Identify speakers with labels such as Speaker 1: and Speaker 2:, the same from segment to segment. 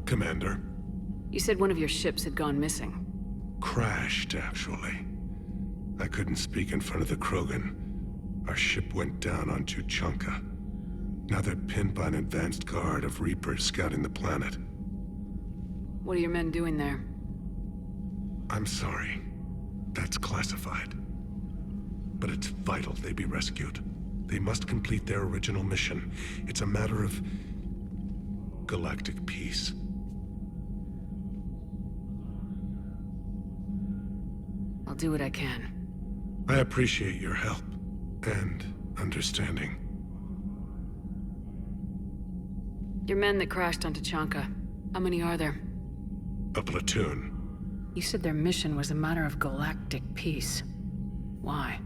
Speaker 1: Commander.
Speaker 2: You said one of your ships had gone missing.
Speaker 1: Crashed, actually. I couldn't speak in front of the Krogan. Our ship went down on Tuchanka. Now they're pinned by an advanced guard of Reapers scouting the planet.
Speaker 2: What are your men doing there?
Speaker 1: I'm sorry. That's classified. But it's vital they be rescued. They must complete their original mission. It's a matter of galactic peace.
Speaker 2: I'll do what I can.
Speaker 1: I appreciate your help and understanding.
Speaker 2: Your men that crashed on Tuchanka, how many are there?
Speaker 1: A platoon.
Speaker 2: You said their mission was a matter of galactic peace. Why?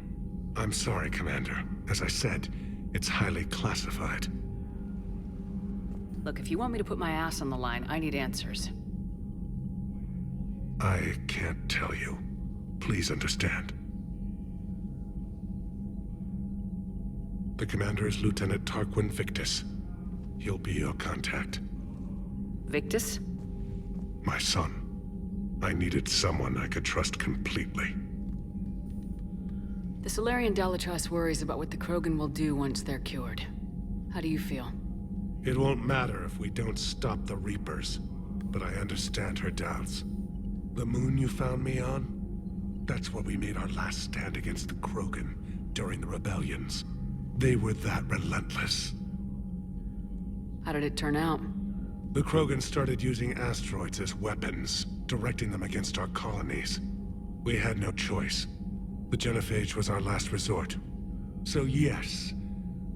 Speaker 1: I'm sorry, Commander. As I said, it's highly classified.
Speaker 2: Look, if you want me to put my ass on the line, I need answers.
Speaker 1: I can't tell you. Please understand. The commander is Lieutenant Tarquin Victus. He'll be your contact.
Speaker 2: Victus?
Speaker 1: My son. I needed someone I could trust completely.
Speaker 2: The Solarian Dalatrass worries about what the Krogan will do once they're cured. How do you feel?
Speaker 1: It won't matter if we don't stop the Reapers, but I understand her doubts. The moon you found me on? That's where we made our last stand against the Krogan during the rebellions. They were that relentless.
Speaker 2: How did it turn out?
Speaker 1: The Krogan started using asteroids as weapons, directing them against our colonies. We had no choice. The genophage was our last resort. So yes,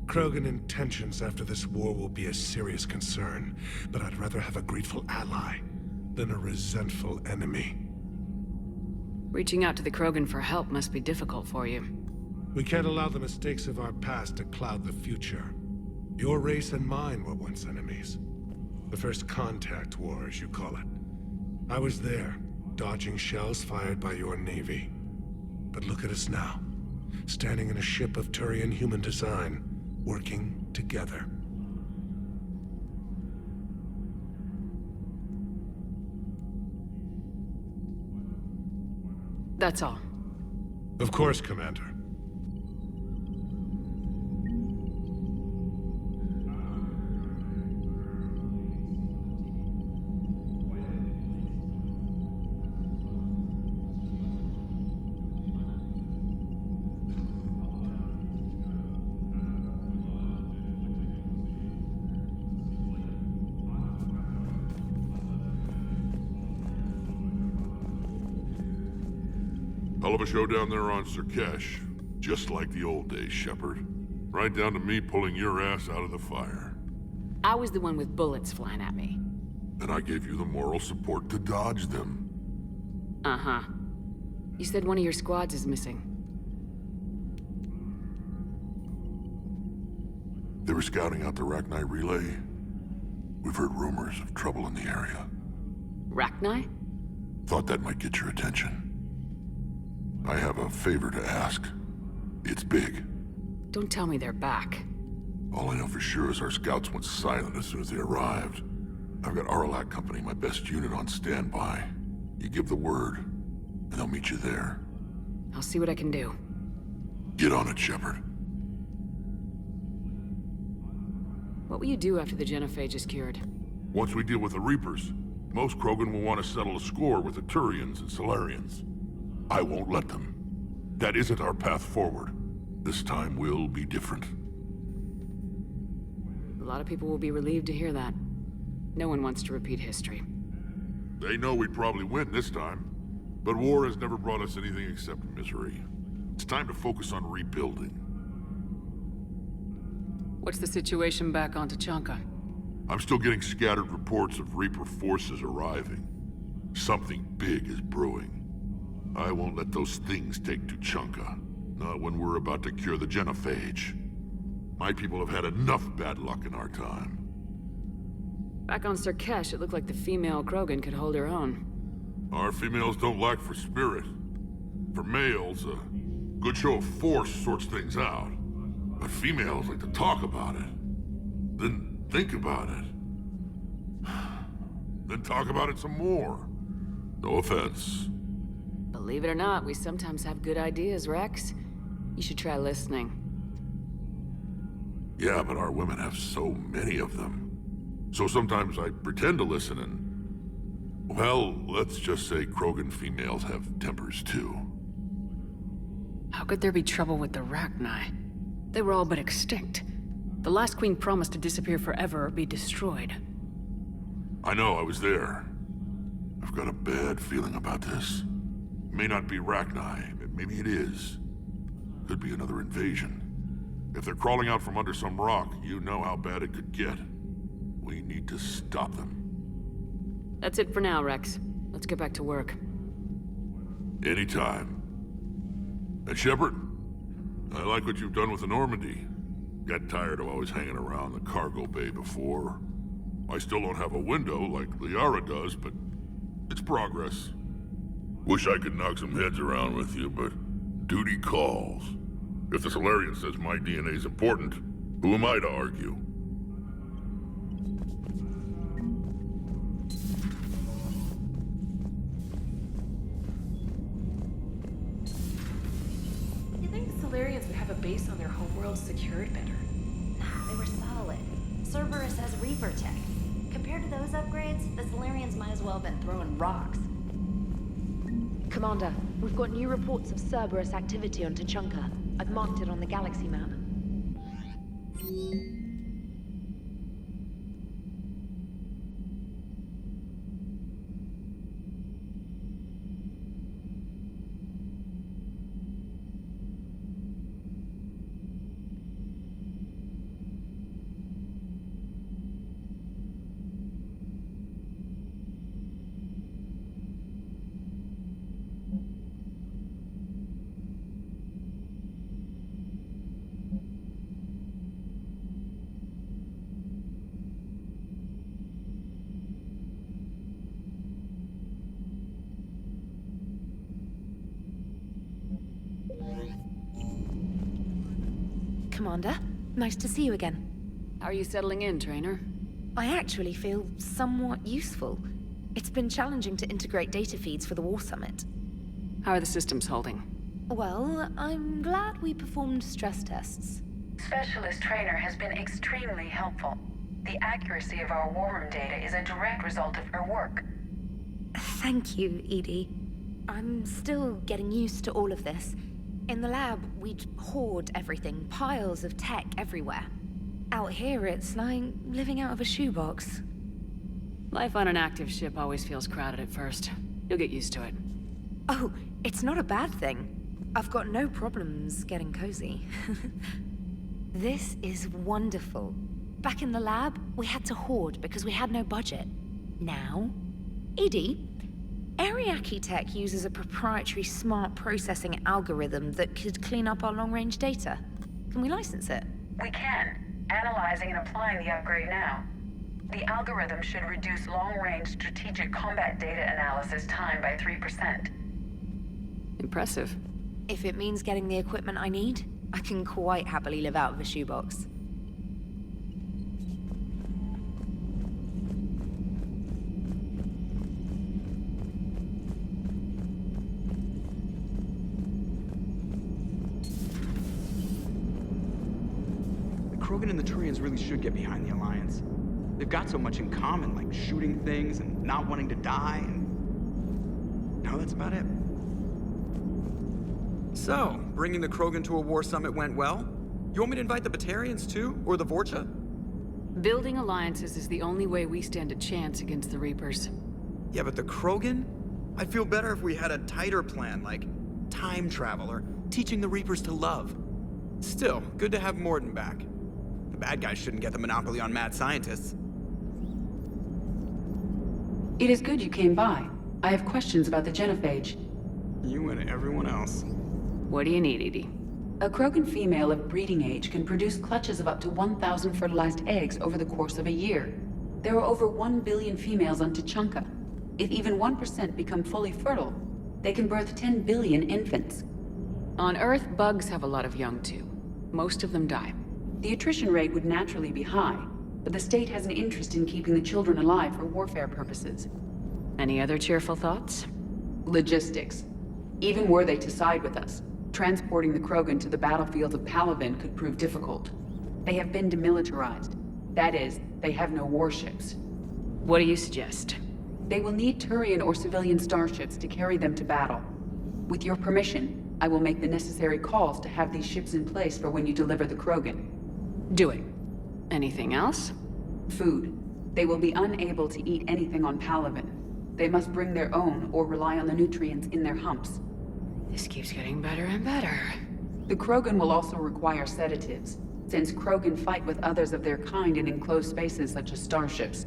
Speaker 1: Krogan intentions after this war will be a serious concern, but I'd rather have a grateful ally than a resentful enemy.
Speaker 2: Reaching out to the Krogan for help must be difficult for you.
Speaker 1: We can't allow the mistakes of our past to cloud the future. Your race and mine were once enemies. The first contact war, as you call it. I was there, dodging shells fired by your navy. But look at us now, standing in a ship of Turian human design, working together.
Speaker 2: That's all.
Speaker 1: Of course, Commander.
Speaker 3: Hell of a show down there on Surkesh. Just like the old days, Shepard. Right down to me pulling your ass out of the fire.
Speaker 2: I was the one with bullets flying at me.
Speaker 3: And I gave you the moral support to dodge them.
Speaker 2: Uh-huh. You said one of your squads is missing.
Speaker 3: They were scouting out the Rachni relay. We've heard rumors of trouble in the area.
Speaker 2: Rachni?
Speaker 3: Thought that might get your attention. I have a favor to ask. It's big.
Speaker 2: Don't tell me they're back.
Speaker 3: All I know for sure is our scouts went silent as soon as they arrived. I've got Aralak Company, my best unit, on standby. You give the word, and they'll meet you there.
Speaker 2: I'll see what I can do.
Speaker 3: Get on it, Shepard.
Speaker 2: What will you do after the genophage is cured?
Speaker 3: Once we deal with the Reapers, most Krogan will want to settle a score with the Turians and Solarians. I won't let them. That isn't our path forward. This time will be different.
Speaker 2: A lot of people will be relieved to hear that. No one wants to repeat history.
Speaker 3: They know we'd probably win this time. But war has never brought us anything except misery. It's time to focus on rebuilding.
Speaker 2: What's the situation back on Tuchanka?
Speaker 3: I'm still getting scattered reports of Reaper forces arriving. Something big is brewing. I won't let those things take Tuchanka. Not when we're about to cure the genophage. My people have had enough bad luck in our time.
Speaker 2: Back on Sirkesh, it looked like the female Krogan could hold her own.
Speaker 3: Our females don't lack for spirit. For males, a good show of force sorts things out. But females like to talk about it. Then think about it. Then talk about it some more. No offense.
Speaker 2: Believe it or not, we sometimes have good ideas, Rex. You should try listening.
Speaker 3: Yeah, but our women have so many of them. So sometimes I pretend to listen and... Well, let's just say Krogan females have tempers too.
Speaker 2: How could there be trouble with the Rachni? They were all but extinct. The last queen promised to disappear forever or be destroyed.
Speaker 3: I know, I was there. I've got a bad feeling about this. May not be Rachni, but maybe it is. Could be another invasion. If they're crawling out from under some rock, you know how bad it could get. We need to stop them.
Speaker 2: That's it for now, Rex. Let's get back to work.
Speaker 3: Anytime. And Shepard, I like what you've done with the Normandy. Got tired of always hanging around the cargo bay before. I still don't have a window like Liara does, but it's progress. Wish I could knock some heads around with you, but duty calls. If the Solarian says my DNA's important, who am I to argue?
Speaker 4: You think the Solarians would have a base on their homeworld secured better?
Speaker 5: Nah, they were solid. Cerberus has Reaper tech. Compared to those upgrades, the Solarians might as well have been throwing rocks.
Speaker 4: Commander, we've got new reports of Cerberus activity on Tuchanka. I've marked it on the galaxy map. Commander, nice to see you again.
Speaker 2: How are you settling in, Trainer?
Speaker 4: I actually feel somewhat useful. It's been challenging to integrate data feeds for the War Summit.
Speaker 2: How are the systems holding?
Speaker 4: Well, I'm glad we performed stress tests.
Speaker 6: Specialist Trainer has been extremely helpful. The accuracy of our war room data is a direct result of her work.
Speaker 4: Thank you, Edie. I'm still getting used to all of this. In the lab, we'd hoard everything, piles of tech everywhere. Out here, it's like living out of a shoebox.
Speaker 2: Life on an active ship always feels crowded at first. You'll get used to it.
Speaker 4: Oh, it's not a bad thing. I've got no problems getting cozy. This is wonderful. Back in the lab, we had to hoard because we had no budget. Now, Edie, Ariake Tech uses a proprietary smart processing algorithm that could clean up our long-range data. Can we license it?
Speaker 6: We can, analyzing and applying the upgrade now. The algorithm should reduce long-range strategic combat data analysis time by 3%.
Speaker 2: Impressive.
Speaker 4: If it means getting the equipment I need, I can quite happily live out of a shoebox.
Speaker 7: Krogan and the Turians really should get behind the Alliance. They've got so much in common, like shooting things and not wanting to die, and... no, that's about it. So, bringing the Krogan to a war summit went well? You want me to invite the Batarians too? Or the Vorcha?
Speaker 2: Building alliances is the only way we stand a chance against the Reapers.
Speaker 7: Yeah, but the Krogan? I'd feel better if we had a tighter plan, like time travel or teaching the Reapers to love. Still, good to have Morden back. The bad guys shouldn't get the monopoly on mad scientists.
Speaker 8: It is good you came by. I have questions about the genophage.
Speaker 7: You and everyone else.
Speaker 2: What do you need, Edie?
Speaker 8: A Krogan female of breeding age can produce clutches of up to 1,000 fertilized eggs over the course of a year. There are over 1 billion females on Tuchanka. If even 1% become fully fertile, they can birth 10 billion infants.
Speaker 2: On Earth, bugs have a lot of young too. Most of them die.
Speaker 8: The attrition rate would naturally be high, but the state has an interest in keeping the children alive for warfare purposes.
Speaker 2: Any other cheerful thoughts?
Speaker 8: Logistics. Even were they to side with us, transporting the Krogan to the battlefields of Palaven could prove difficult. They have been demilitarized. That is, they have no warships.
Speaker 2: What do you suggest?
Speaker 8: They will need Turian or civilian starships to carry them to battle. With your permission, I will make the necessary calls to have these ships in place for when you deliver the Krogan.
Speaker 2: Do it. Anything else?
Speaker 8: Food. They will be unable to eat anything on Palaven. They must bring their own or rely on the nutrients in their humps.
Speaker 2: This keeps getting better and better.
Speaker 8: The Krogan will also require sedatives, since Krogan fight with others of their kind in enclosed spaces such as starships.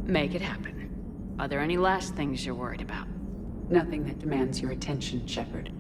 Speaker 2: Make it happen. Are there any last things you're worried about?
Speaker 8: Nothing that demands your attention, Shepard.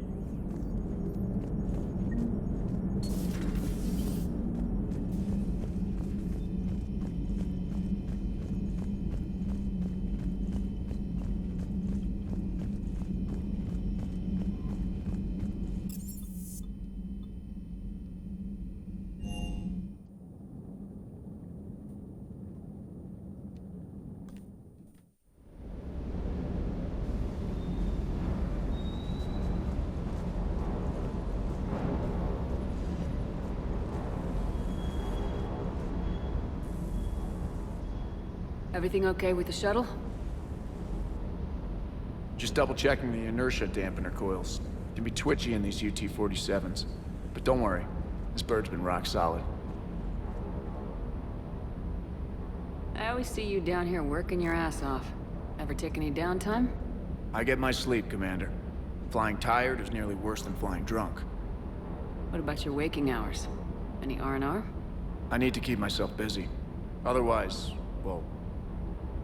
Speaker 2: Everything okay with the shuttle?
Speaker 9: Just double checking the inertia dampener coils. Can be twitchy in these UT-47s. But don't worry, this bird's been rock solid.
Speaker 2: I always see you down here working your ass off. Ever take any downtime?
Speaker 9: I get my sleep, Commander. Flying tired is nearly worse than flying drunk.
Speaker 2: What about your waking hours? Any R&R?
Speaker 9: I need to keep myself busy. Otherwise, well,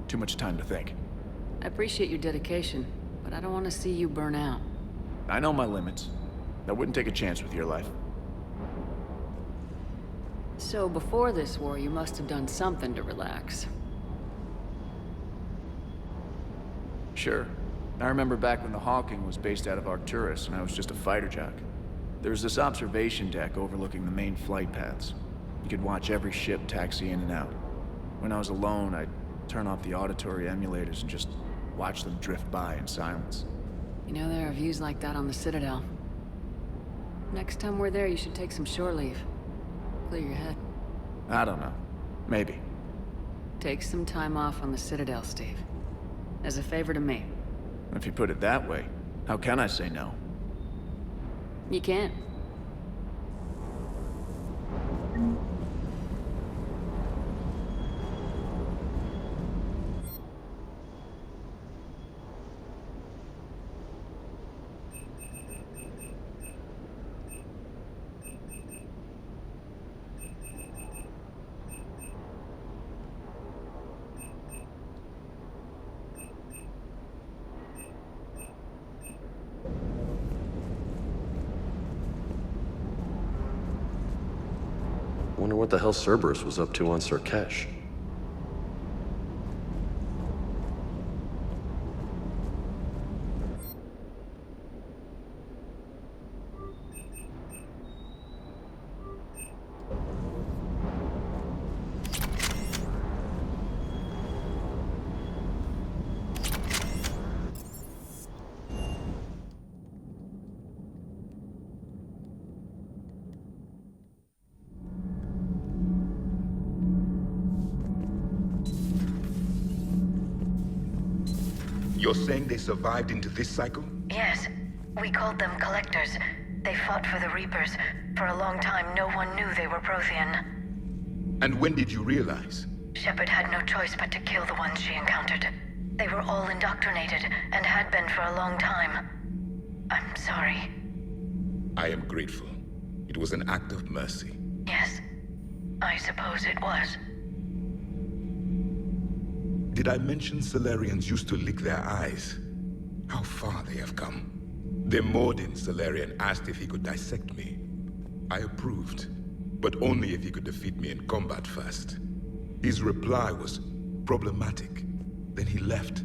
Speaker 9: too much time to think.
Speaker 2: I appreciate your dedication, but I don't want to see you burn out.
Speaker 9: I know my limits. I wouldn't take a chance with your life.
Speaker 2: So before this war, you must have done something to relax.
Speaker 9: Sure. I remember back when the Hawking was based out of Arcturus and I was just a fighter jock. There was this observation deck overlooking the main flight paths. You could watch every ship taxi in and out. When I was alone, I'd turn off the auditory emulators and just watch them drift by in silence.
Speaker 2: You know, there are views like that on the Citadel. Next time we're there, you should take some shore leave. Clear your head.
Speaker 9: I don't know. Maybe.
Speaker 2: Take some time off on the Citadel, Steve. As a favor to me.
Speaker 9: If you put it that way, how can I say no?
Speaker 2: You can't.
Speaker 10: Wonder what the hell Cerberus was up to on Sarkesh.
Speaker 11: You're saying they survived into this cycle?
Speaker 6: Yes. We called them Collectors. They fought for the Reapers. For a long time, no one knew they were Prothean.
Speaker 11: And when did you realize?
Speaker 6: Shepard had no choice but to kill the ones she encountered. They were all indoctrinated, and had been for a long time. I'm sorry.
Speaker 11: I am grateful. It was an act of mercy.
Speaker 6: Yes. I suppose it was.
Speaker 11: Did I mention Solarians used to lick their eyes? How far they have come. The Mordin Solarian asked if he could dissect me. I approved, but only if he could defeat me in combat first. His reply was problematic. Then he left.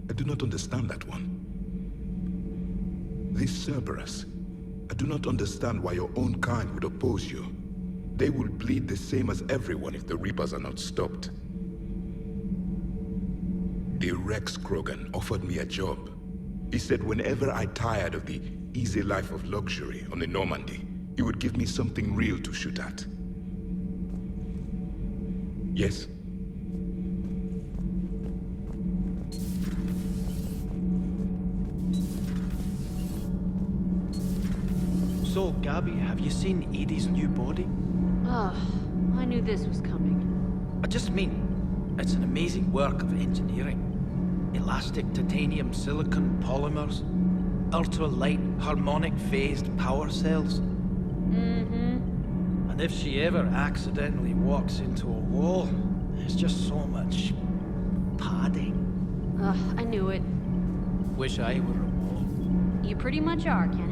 Speaker 11: I do not understand that one. This Cerberus, I do not understand why your own kind would oppose you. They will bleed the same as everyone if the Reapers are not stopped. The Rex Krogan offered me a job. He said whenever I tired of the easy life of luxury on the Normandy, he would give me something real to shoot at. Yes?
Speaker 12: So, Gabby, have you seen Edie's new body?
Speaker 13: Ugh, I knew this was coming.
Speaker 12: I just mean, it's an amazing work of engineering. Elastic titanium silicon polymers, ultra-light harmonic phased power cells.
Speaker 13: Mm-hmm.
Speaker 12: And if she ever accidentally walks into a wall, there's just so much padding.
Speaker 13: Ugh, I knew it.
Speaker 12: Wish I were a wall.
Speaker 13: You pretty much are, Kenneth.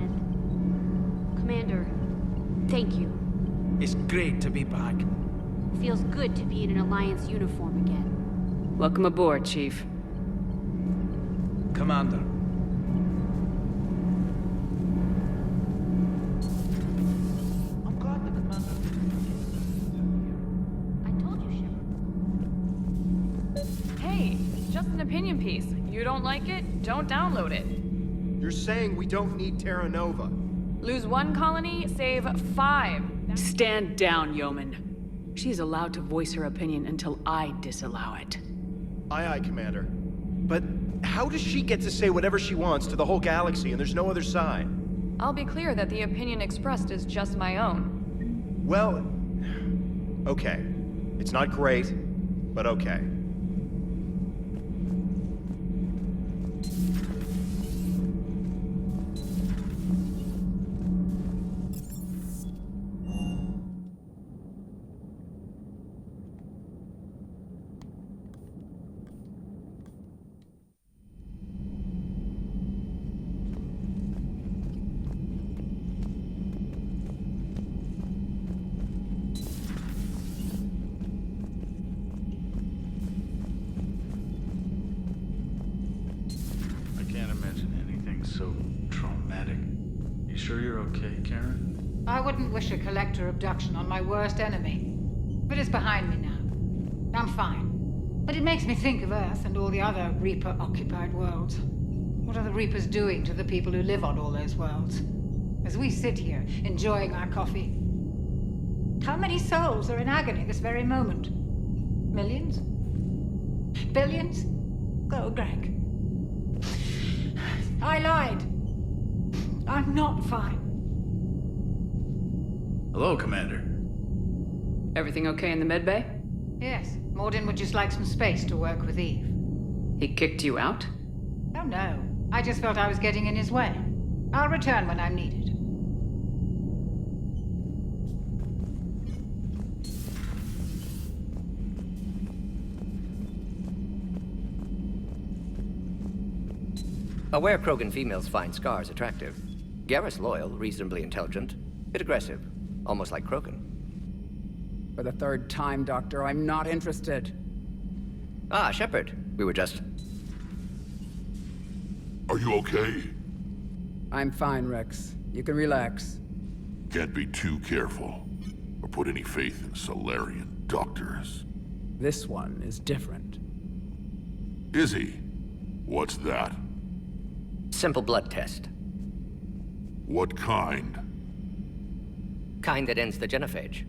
Speaker 13: Commander, thank you.
Speaker 12: It's great to be back.
Speaker 13: Feels good to be in an Alliance uniform again.
Speaker 2: Welcome aboard, Chief.
Speaker 12: Commander. I'm glad the commander...
Speaker 13: I told you, Shepard.
Speaker 14: Hey, it's just an opinion piece. You don't like it? Don't download it.
Speaker 15: You're saying we don't need Terra Nova.
Speaker 14: Lose 1 colony, save 5.
Speaker 2: Stand down, yeoman. She's allowed to voice her opinion until I disallow it.
Speaker 15: Aye, aye, Commander. But how does she get to say whatever she wants to the whole galaxy and there's no other side?
Speaker 14: I'll be clear that the opinion expressed is just my own.
Speaker 15: Well, okay. It's not great, but okay.
Speaker 16: So traumatic. You sure you're okay, Karen?
Speaker 17: I wouldn't wish a collector abduction on my worst enemy. But it's behind me now. I'm fine. But it makes me think of Earth and all the other Reaper-occupied worlds. What are the Reapers doing to the people who live on all those worlds? As we sit here, enjoying our coffee. How many souls are in agony this very moment? Millions? Billions? Oh, Greg. I lied. I'm not fine.
Speaker 16: Hello, Commander.
Speaker 2: Everything okay in the medbay?
Speaker 17: Yes. Morden would just like some space to work with Eve.
Speaker 2: He kicked you out?
Speaker 17: Oh, no. I just felt I was getting in his way. I'll return when I'm needed.
Speaker 18: Aware Krogan females find Scars attractive. Garrus loyal, reasonably intelligent, bit aggressive, almost like Krogan.
Speaker 19: For the 3rd time, Doctor, I'm not interested.
Speaker 18: Ah, Shepard. We were just...
Speaker 3: Are you okay?
Speaker 19: I'm fine, Rex. You can relax.
Speaker 3: Can't be too careful, or put any faith in Solarian doctors.
Speaker 19: This one is different.
Speaker 3: Is he? What's that?
Speaker 18: Simple blood test.
Speaker 3: What kind?
Speaker 18: Kind that ends the genophage.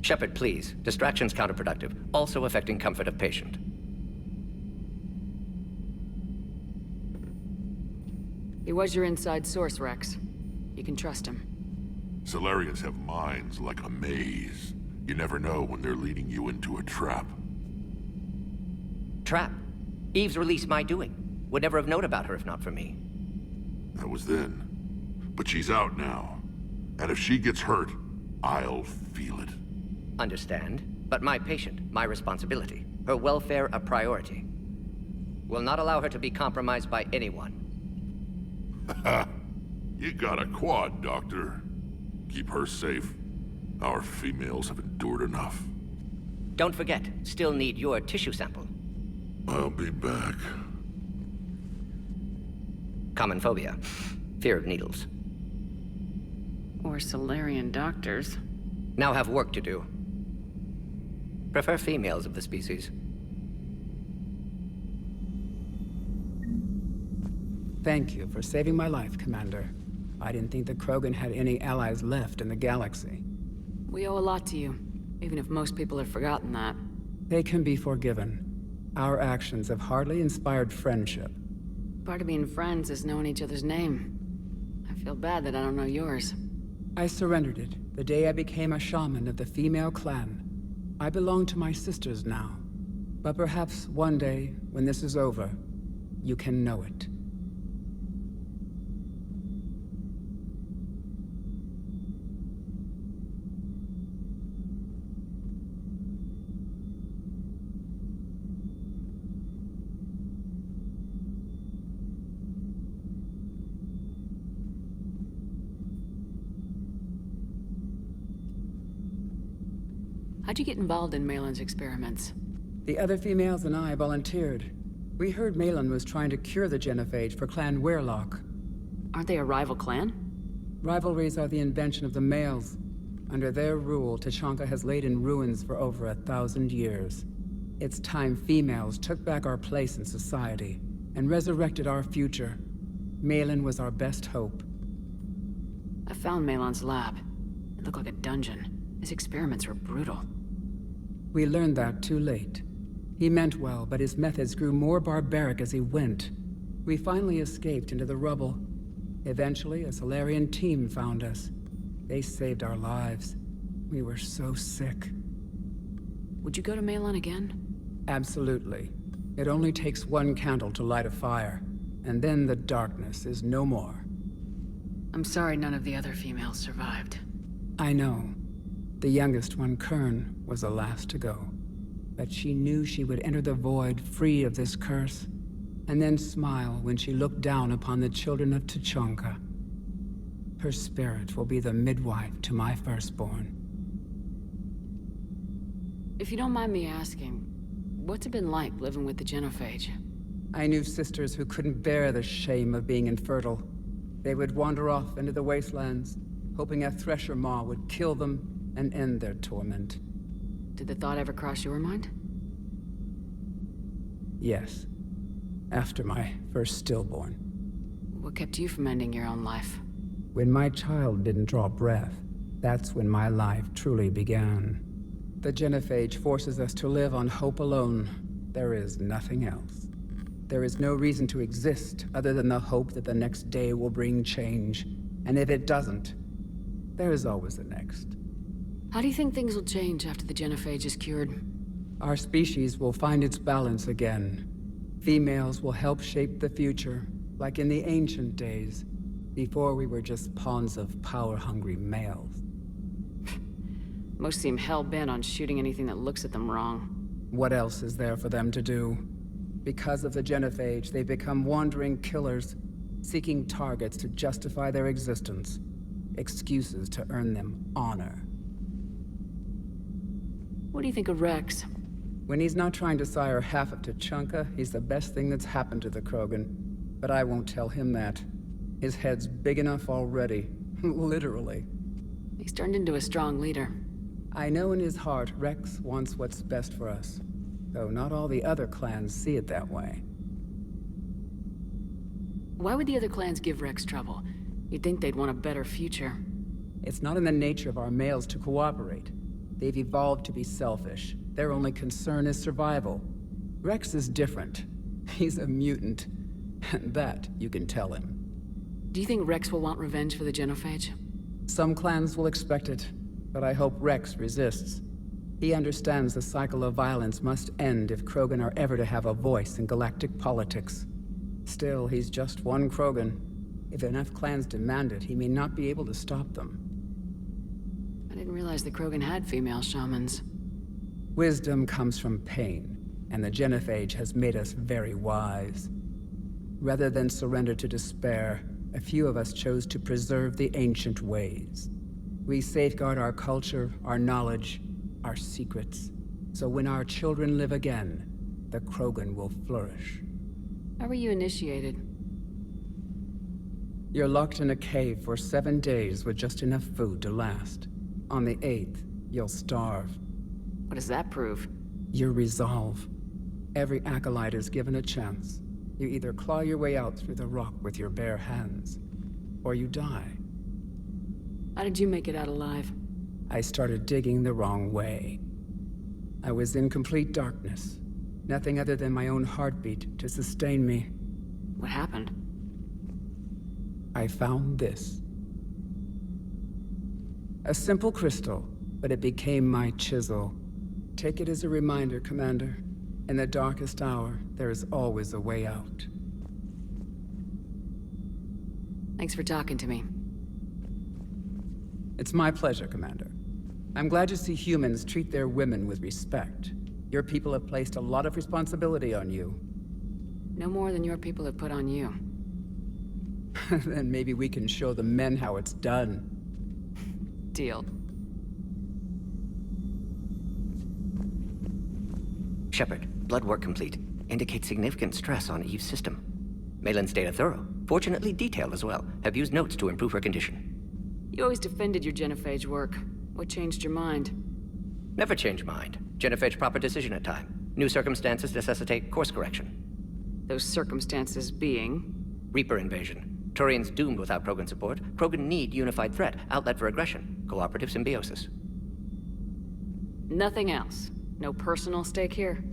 Speaker 18: Shepard, please. Distraction's counterproductive, also affecting comfort of patient.
Speaker 2: He was your inside source, Rex. You can trust him.
Speaker 3: Solarians have minds like a maze. You never know when they're leading you into a trap.
Speaker 18: Trap? Eve's release my doing. Would never have known about her if not for me.
Speaker 3: That was then. But she's out now. And if she gets hurt, I'll feel it.
Speaker 18: Understand. But my patient, my responsibility. Her welfare a priority. Will not allow her to be compromised by anyone.
Speaker 3: You got a quad, Doctor. Keep her safe. Our females have endured enough.
Speaker 18: Don't forget, still need your tissue sample.
Speaker 3: I'll be back.
Speaker 18: Common phobia. Fear of needles.
Speaker 2: Or Solarian doctors.
Speaker 18: Now have work to do. Prefer females of the species.
Speaker 19: Thank you for saving my life, Commander. I didn't think the Krogan had any allies left in the galaxy.
Speaker 2: We owe a lot to you, even if most people have forgotten that.
Speaker 19: They can be forgiven. Our actions have hardly inspired friendship.
Speaker 2: Part of being friends is knowing each other's name. I feel bad that I don't know yours.
Speaker 19: I surrendered it the day I became a shaman of the female clan. I belong to my sisters now. But perhaps one day, when this is over, you can know it.
Speaker 2: How'd you get involved in Malin's experiments?
Speaker 19: The other females and I volunteered. We heard Malin was trying to cure the genophage for Clan Weirlock.
Speaker 2: Aren't they a rival clan?
Speaker 19: Rivalries are the invention of the males. Under their rule, Tachanka has laid in ruins for over 1,000 years. It's time females took back our place in society and resurrected our future. Malin was our best hope.
Speaker 2: I found Malin's lab. It looked like a dungeon. His experiments were brutal.
Speaker 19: We learned that too late. He meant well, but his methods grew more barbaric as he went. We finally escaped into the rubble. Eventually, a Solarian team found us. They saved our lives. We were so sick.
Speaker 2: Would you go to Malin again?
Speaker 19: Absolutely. It only takes one candle to light a fire, and then the darkness is no more.
Speaker 2: I'm sorry none of the other females survived.
Speaker 19: I know. The youngest one, Kern, was the last to go. But she knew she would enter the void free of this curse, and then smile when she looked down upon the children of Tachanka. Her spirit will be the midwife to my firstborn.
Speaker 2: If you don't mind me asking, what's it been like living with the genophage?
Speaker 19: I knew sisters who couldn't bear the shame of being infertile. They would wander off into the wastelands, hoping a Thresher Maw would kill them and end their torment.
Speaker 2: Did the thought ever cross your mind?
Speaker 19: Yes. After my first stillborn.
Speaker 2: What kept you from ending your own life?
Speaker 19: When my child didn't draw breath, that's when my life truly began. The genophage forces us to live on hope alone. There is nothing else. There is no reason to exist other than the hope that the next day will bring change. And if it doesn't, there is always the next.
Speaker 2: How do you think things will change after the genophage is cured?
Speaker 19: Our species will find its balance again. Females will help shape the future, like in the ancient days, before we were just pawns of power-hungry males.
Speaker 2: Most seem hell-bent on shooting anything that looks at them wrong.
Speaker 19: What else is there for them to do? Because of the genophage, they become wandering killers, seeking targets to justify their existence, excuses to earn them honor.
Speaker 2: What do you think of Rex?
Speaker 19: When he's not trying to sire half of Tachanka, he's the best thing that's happened to the Krogan. But I won't tell him that. His head's big enough already. Literally.
Speaker 2: He's turned into a strong leader.
Speaker 19: I know in his heart Rex wants what's best for us. Though not all the other clans see it that way.
Speaker 2: Why would the other clans give Rex trouble? You'd think they'd want a better future.
Speaker 19: It's not in the nature of our males to cooperate. They've evolved to be selfish. Their only concern is survival. Rex is different. He's a mutant. And that you can tell him.
Speaker 2: Do you think Rex will want revenge for the genophage?
Speaker 19: Some clans will expect it, but I hope Rex resists. He understands the cycle of violence must end if Krogan are ever to have a voice in galactic politics. Still, he's just one Krogan. If enough clans demand it, he may not be able to stop them.
Speaker 2: I didn't realize the Krogan had female shamans.
Speaker 19: Wisdom comes from pain, and the genophage has made us very wise. Rather than surrender to despair, a few of us chose to preserve the ancient ways. We safeguard our culture, our knowledge, our secrets. So when our children live again, the Krogan will flourish.
Speaker 2: How were you initiated?
Speaker 19: You're locked in a cave for 7 days with just enough food to last. On the 8th, you'll starve.
Speaker 2: What does that prove?
Speaker 19: Your resolve. Every acolyte is given a chance. You either claw your way out through the rock with your bare hands, or you die.
Speaker 2: How did you make it out alive?
Speaker 19: I started digging the wrong way. I was in complete darkness. Nothing other than my own heartbeat to sustain me.
Speaker 2: What happened?
Speaker 19: I found this. A simple crystal, but it became my chisel. Take it as a reminder, Commander. In the darkest hour, there is always a way out.
Speaker 2: Thanks for talking to me.
Speaker 19: It's my pleasure, Commander. I'm glad to see humans treat their women with respect. Your people have placed a lot of responsibility on you.
Speaker 2: No more than your people have put on you.
Speaker 19: Then maybe we can show the men how it's done.
Speaker 2: Deal.
Speaker 18: Shepard, blood work complete. Indicates significant stress on Eve's system. Malin's data thorough. Fortunately detailed as well. Have used notes to improve her condition.
Speaker 2: You always defended your genophage work. What changed your mind?
Speaker 18: Never change mind. Genophage proper decision at time. New circumstances necessitate course correction.
Speaker 2: Those circumstances being?
Speaker 18: Reaper invasion. Turians doomed without Krogan support. Krogan need unified threat, outlet for aggression, cooperative symbiosis.
Speaker 2: Nothing else. No personal stake here?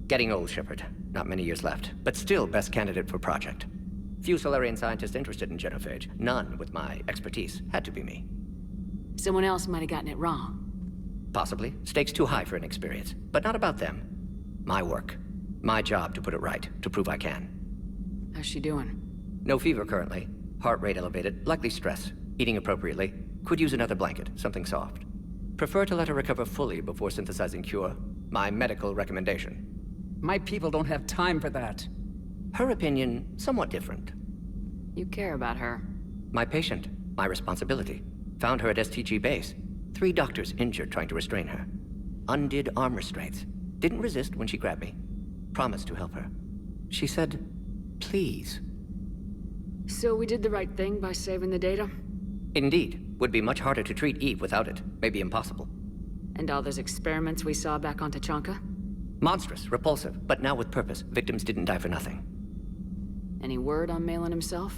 Speaker 18: Getting old, Shepard. Not many years left, but still best candidate for project. Few Solarian scientists interested in genophage. None with my expertise. Had to be me.
Speaker 2: Someone else might have gotten it wrong.
Speaker 18: Possibly. Stakes too high for inexperience. But not about them. My work. My job to put it right, to prove I can.
Speaker 2: How's she doing?
Speaker 18: No fever currently. Heart rate elevated, likely stress. Eating appropriately. Could use another blanket, something soft. Prefer to let her recover fully before synthesizing cure. My medical recommendation.
Speaker 19: My people don't have time for that.
Speaker 18: Her opinion, somewhat different.
Speaker 2: You care about her.
Speaker 18: My patient. My responsibility. Found her at STG base. 3 doctors injured trying to restrain her. Undid arm restraints. Didn't resist when she grabbed me. Promised to help her. She said, please.
Speaker 2: So we did the right thing by saving the data?
Speaker 18: Indeed. Would be much harder to treat Eve without it. Maybe impossible.
Speaker 2: And all those experiments we saw back on Tachanka?
Speaker 18: Monstrous, repulsive, but now with purpose. Victims didn't die for nothing.
Speaker 2: Any word on Malin himself?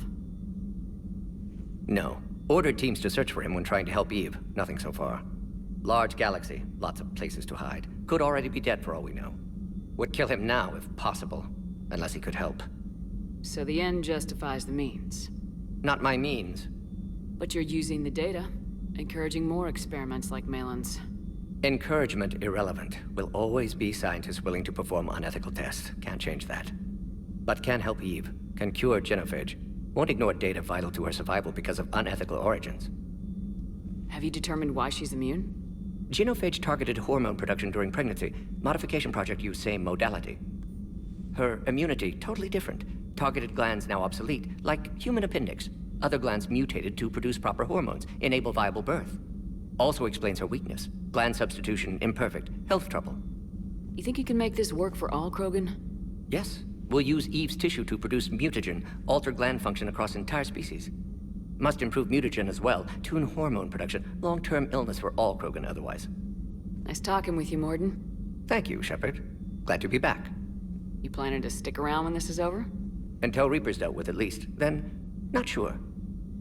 Speaker 18: No. Ordered teams to search for him when trying to help Eve. Nothing so far. Large galaxy. Lots of places to hide. Could already be dead for all we know. Would kill him now if possible. Unless he could help.
Speaker 2: So the end justifies the means.
Speaker 18: Not my means.
Speaker 2: But you're using the data. Encouraging more experiments like Malin's.
Speaker 18: Encouragement irrelevant. Will always be scientists willing to perform unethical tests. Can't change that. But can help Eve. Can cure genophage. Won't ignore data vital to her survival because of unethical origins.
Speaker 2: Have you determined why she's immune?
Speaker 18: Genophage targeted hormone production during pregnancy. Modification project used same modality. Her immunity, totally different. Targeted glands now obsolete, like human appendix. Other glands mutated to produce proper hormones, enable viable birth. Also explains her weakness. Gland substitution imperfect. Health trouble.
Speaker 2: You think you can make this work for all Krogan?
Speaker 18: Yes. We'll use Eve's tissue to produce mutagen, alter gland function across entire species. Must improve mutagen as well, tune hormone production, long-term illness for all Krogan otherwise.
Speaker 2: Nice talking with you, Morden.
Speaker 18: Thank you, Shepard. Glad to be back.
Speaker 2: You planning to stick around when this is over?
Speaker 18: Until Reaper's dealt with at least. Then, not sure.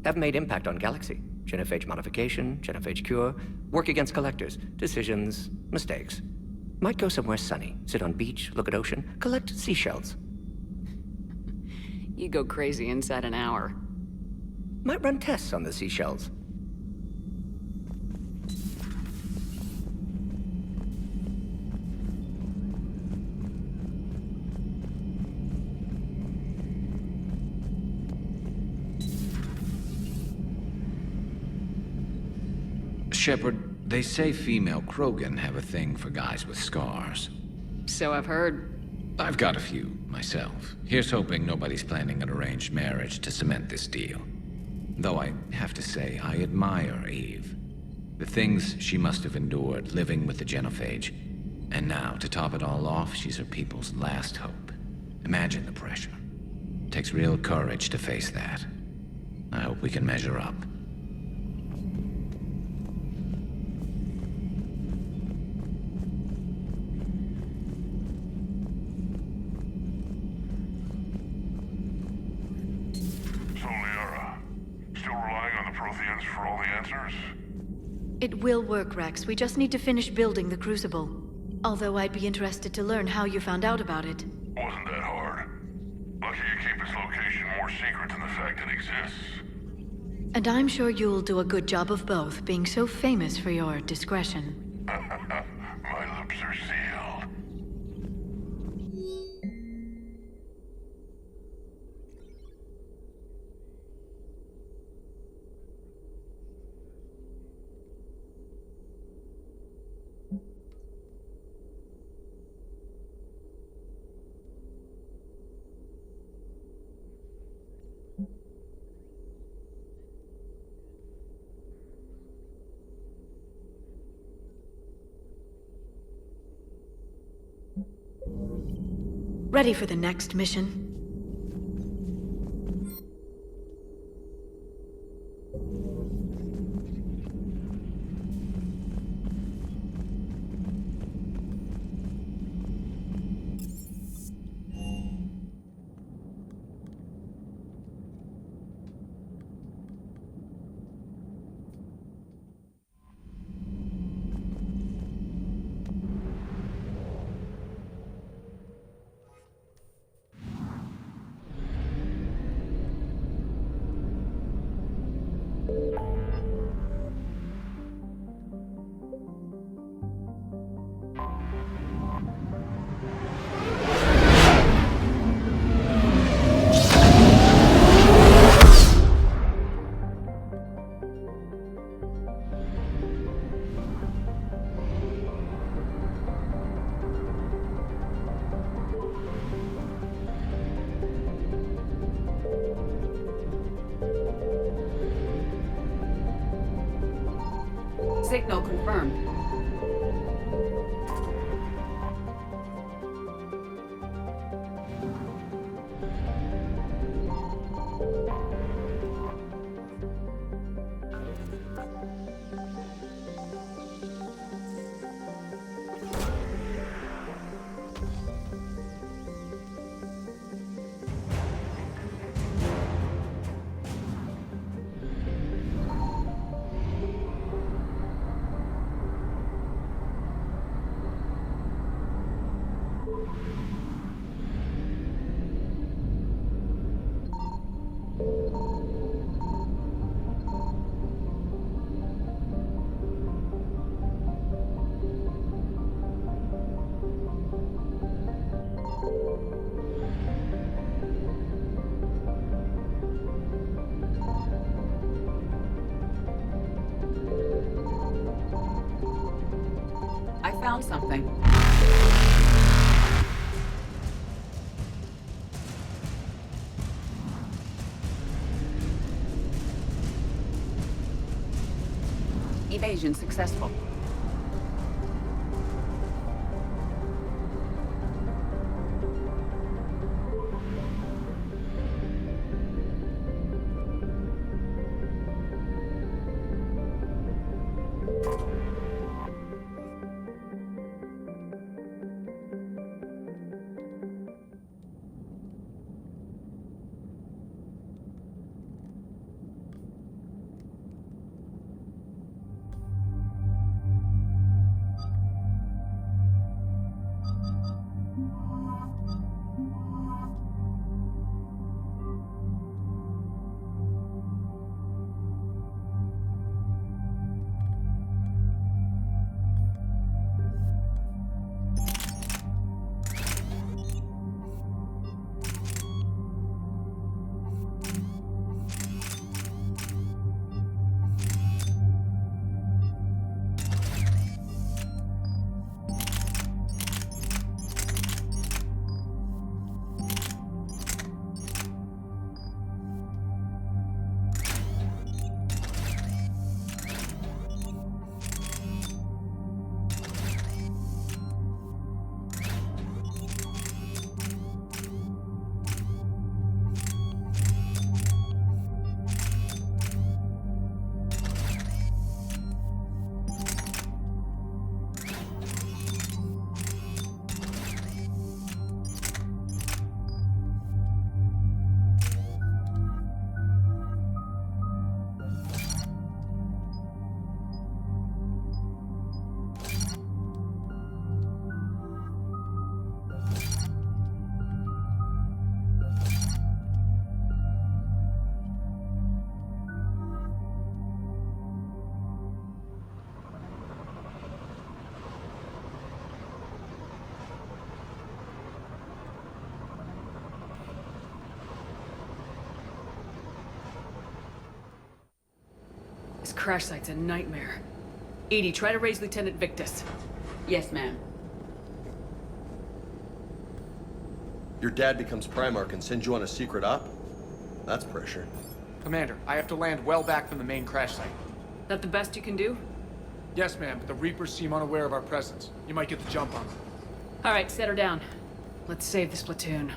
Speaker 18: Have made impact on Galaxy. Genophage modification, genophage cure, work against collectors, decisions, mistakes. Might go somewhere sunny, sit on beach, look at ocean, collect seashells.
Speaker 2: You go crazy inside an hour.
Speaker 18: Might run tests on the seashells.
Speaker 20: Shepard, they say female Krogan have a thing for guys with scars.
Speaker 2: So I've heard.
Speaker 20: I've got a few, myself. Here's hoping nobody's planning an arranged marriage to cement this deal. Though I have to say, I admire Eve. The things she must have endured living with the genophage. And now, to top it all off, she's her people's last hope. Imagine the pressure. It takes real courage to face that. I hope we can measure up.
Speaker 3: So, Liara, still relying on the Protheans for all the answers?
Speaker 21: It will work, Rex. We just need to finish building the Crucible. Although I'd be interested to learn how you found out about it.
Speaker 3: Wasn't that hard. Lucky you keep its location more secret than the fact it exists.
Speaker 21: And I'm sure you'll do a good job of both, being so famous for your discretion.
Speaker 3: My lips are sealed.
Speaker 21: Ready for the next mission?
Speaker 8: Signal confirmed. I found something. Evasion successful.
Speaker 2: This crash site's a nightmare. Edie, try to raise Lieutenant Victus.
Speaker 8: Yes, ma'am.
Speaker 10: Your dad becomes Primarch and sends you on a secret op? That's pressure.
Speaker 9: Commander, I have to land well back from the main crash site.
Speaker 2: That the best you can do?
Speaker 9: Yes, ma'am, but the Reapers seem unaware of our presence. You might get the jump on them.
Speaker 2: All right, set her down. Let's save this platoon.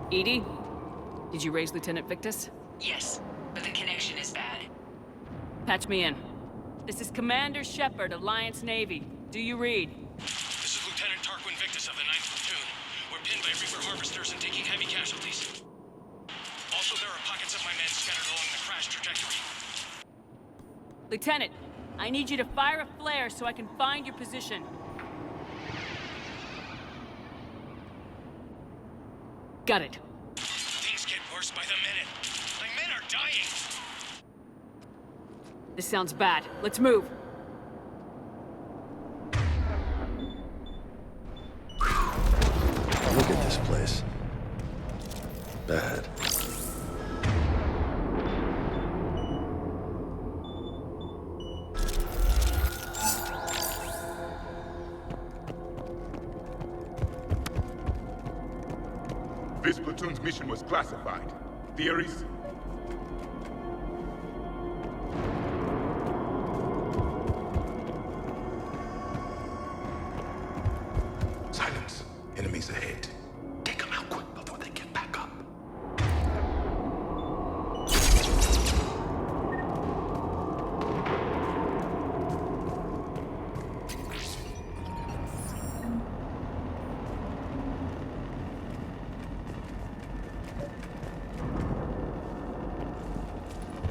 Speaker 2: Edie? Did you raise Lieutenant Victus?
Speaker 8: Yes, but the connection is bad.
Speaker 2: Patch me in. This is Commander Shepard, Alliance Navy. Do you read?
Speaker 1: This is Lieutenant Tarquin Victus of the 9th Platoon. We're pinned by Reaper harvesters and taking heavy casualties. Also, there are pockets of my men scattered along the crash trajectory.
Speaker 2: Lieutenant, I need you to fire a flare so I can find your position. Got it.
Speaker 1: Things get worse by the minute. My men are dying!
Speaker 2: This sounds bad. Let's move.
Speaker 10: Look at this place. Bad.
Speaker 11: This platoon's mission was classified. Theories? Silence. Enemies ahead. Take them out quick before they get back up.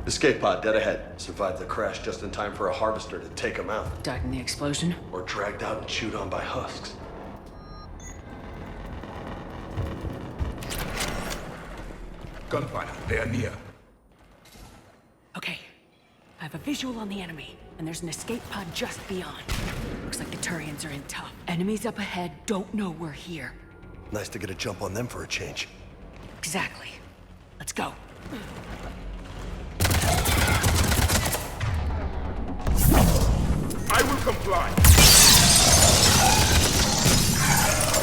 Speaker 10: Escape pod dead ahead. Survived the crash just in time for a harvester to take him out.
Speaker 2: Died in the explosion?
Speaker 10: Or dragged out and chewed on by husks.
Speaker 11: Gunfire. They are near.
Speaker 2: Okay. I have a visual on the enemy, and there's an escape pod just beyond. Looks like the Turians are in tough. Enemies up ahead don't know we're here.
Speaker 10: Nice to get a jump on them for a change.
Speaker 2: Exactly. Let's go.
Speaker 11: I will comply.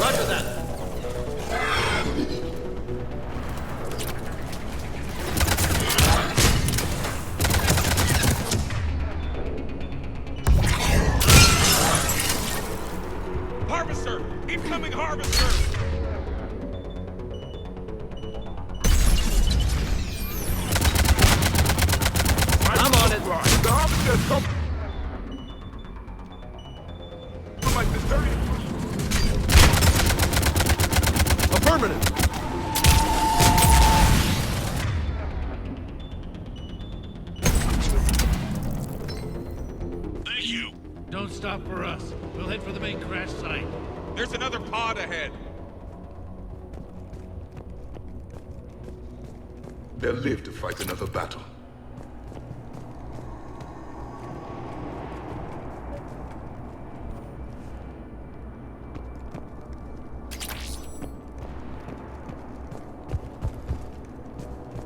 Speaker 12: Roger that.
Speaker 11: Harvester! Incoming harvester!
Speaker 12: I'm on it.
Speaker 11: The harvester's come.
Speaker 10: Affirmative!
Speaker 1: Thank you!
Speaker 16: Don't stop for us. We'll head for the main crash site.
Speaker 11: There's another pod ahead. They'll live to fight another battle.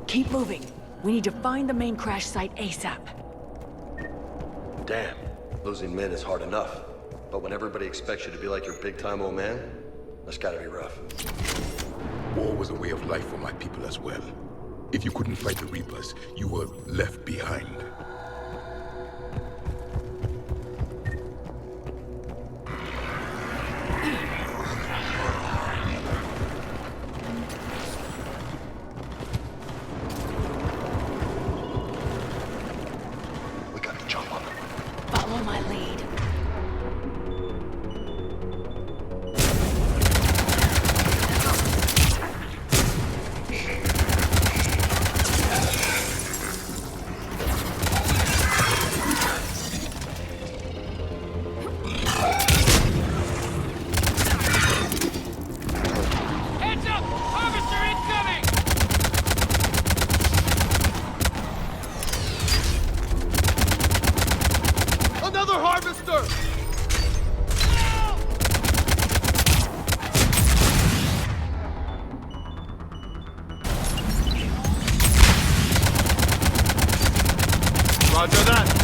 Speaker 2: Keep moving. We need to find the main crash site ASAP.
Speaker 10: Damn. Losing men is hard enough. But when everybody expects you to be like your big-time old man, that's gotta be rough.
Speaker 11: War was a way of life for my people as well. If you couldn't fight the Reapers, you were left behind.
Speaker 10: We gotta jump on them.
Speaker 2: Follow my lead.
Speaker 15: Another harvester! Roger that.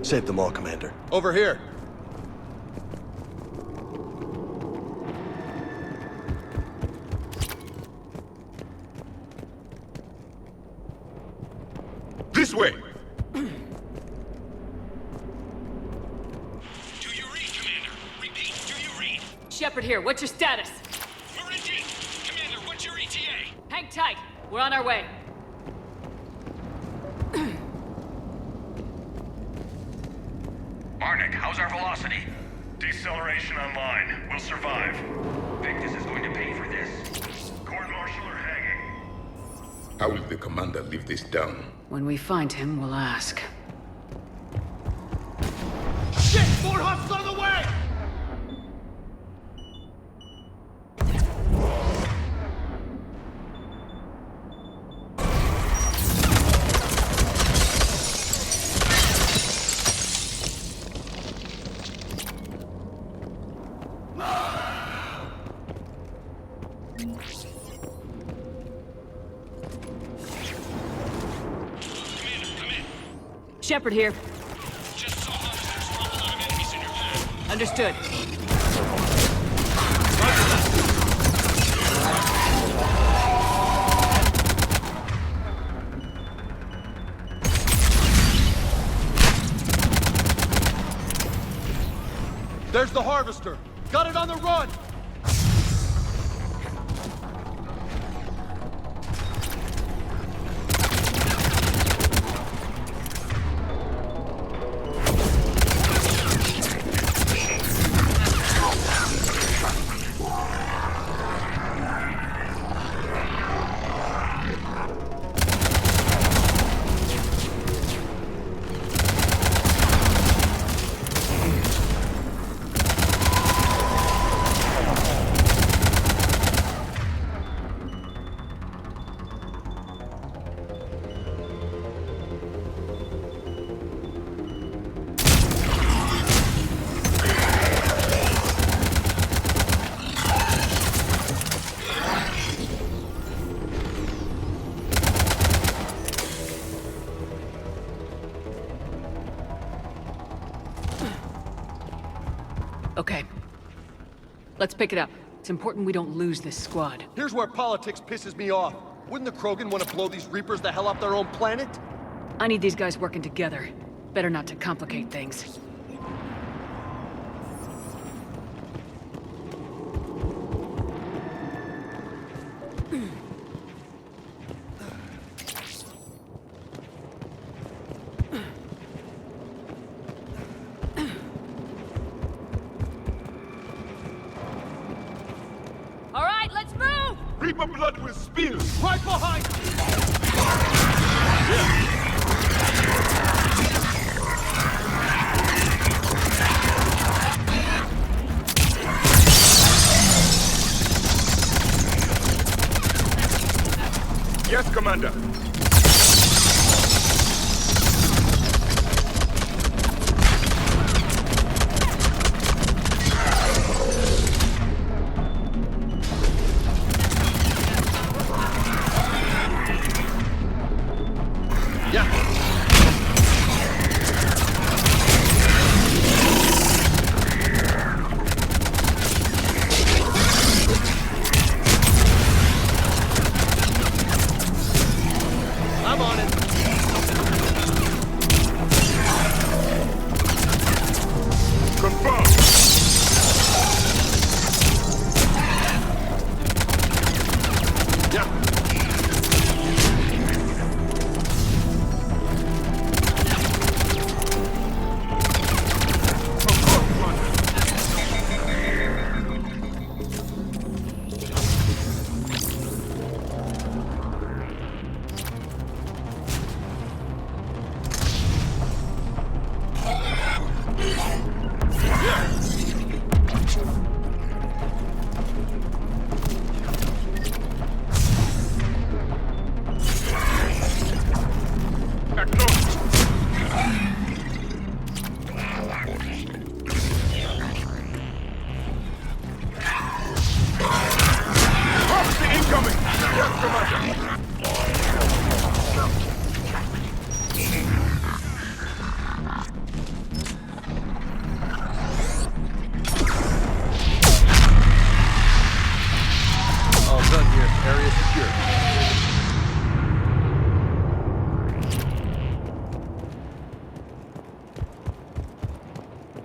Speaker 10: Saved them all, Commander.
Speaker 15: Over here.
Speaker 11: This way!
Speaker 1: Do you read, Commander? Repeat, do you read?
Speaker 2: Shepard here, what's your status?
Speaker 1: We're in deep. Commander, what's your ETA?
Speaker 2: Hang tight, we're on our way.
Speaker 5: Arnik, how's our velocity? Deceleration online. We'll survive. Victus is going to pay for this. Court-martial or hanging?
Speaker 11: How will the commander live this down?
Speaker 2: When we find him, we'll ask.
Speaker 15: Shit! More hops on the way!
Speaker 2: Shepard here.
Speaker 1: Just saw officers drop a lot of enemies in your path.
Speaker 2: Understood.
Speaker 15: There's the harvester. Got it on the run.
Speaker 2: Okay. Let's pick it up. It's important we don't lose this squad.
Speaker 15: Here's where politics pisses me off. Wouldn't the Krogan want to blow these Reapers the hell up their own planet?
Speaker 2: I need these guys working together. Better not to complicate things. All right, let's move!
Speaker 11: Reaper blood will spill!
Speaker 15: Right behind!
Speaker 11: Yes, Commander.